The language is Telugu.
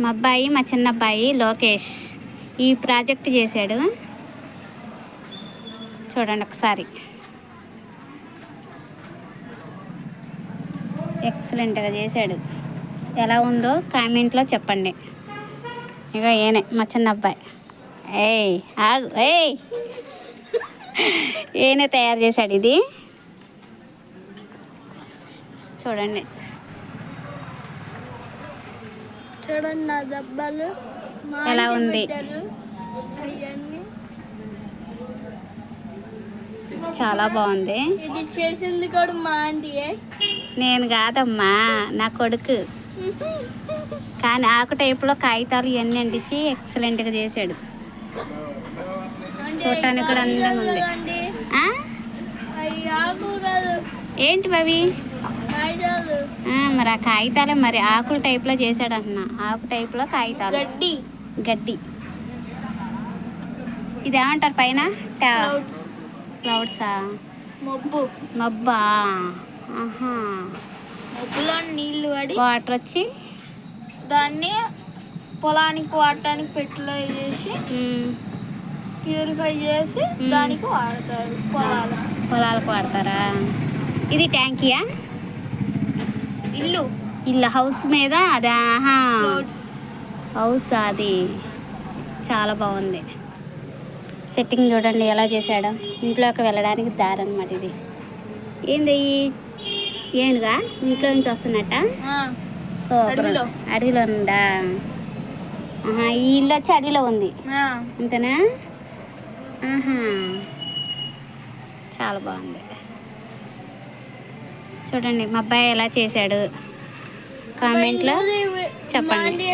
మా అబ్బాయి, మా చిన్న అబ్బాయి లోకేష్ ఈ ప్రాజెక్ట్ చేశాడు. చూడండి ఒకసారి, ఎక్సలెంట్గా చేశాడు. ఎలా ఉందో కామెంట్లో చెప్పండి. ఇక ఏనే మా చిన్న అబ్బాయి. ఏయ్ ఆగు, ఏయ్ ఏనే తయారు చేశాడు ఇది. చూడండి చూడండి నా దెబ్బలు ఎలా ఉంది. అవన్నీ చాలా బాగుంది. ఇది చేసింది కూడా మా ఆంటీయే. నేను కాదమ్మా, నా కొడుకు. కానీ ఆకు టైపులో కాగితాలు ఇవన్నీ అంటించి ఎక్సలెంట్గా చేశాడు. చూడటానికి కూడా అందంగా ఉంది. ఆ? ఏంటి అవి? మరి ఆ కాగితాలే, మరి ఆకుల టైప్లో చేశాడు అంటున్నా. ఆకు టైప్లో కాగితాలు, గడ్డి. ఇదేమంటారు పైన? క్లౌడ్సా? మబ్బా. మబ్బులో నీళ్లు పడి వాటర్ వచ్చి దాన్ని పొలానికి వాడటానికి ఫెర్టిలైజ్ చేసి ప్యూరిఫై చేసి దానికి వాడతారు. పొలాలకు వాడతారా? ఇది ట్యాంకీయా? ఇల్లు హౌస్ మీద అదా? హౌస్ అది. చాలా బాగుంది. సెట్టింగ్ చూడండి ఎలా చేశాడో. ఇంట్లోకి వెళ్ళడానికి దారి అన్నమాట ఇది. ఏంది ఏనుగా ఇంట్లో నుంచి వస్తున్నట్ట? అడవిలో ఉందా? ఈ ఇల్లు వచ్చి అడవిలో ఉంది అంతేనా? చాలా బాగుంది. చూడండి మా అబ్బాయి ఎలా చేశాడు కామెంట్లో చెప్పండి.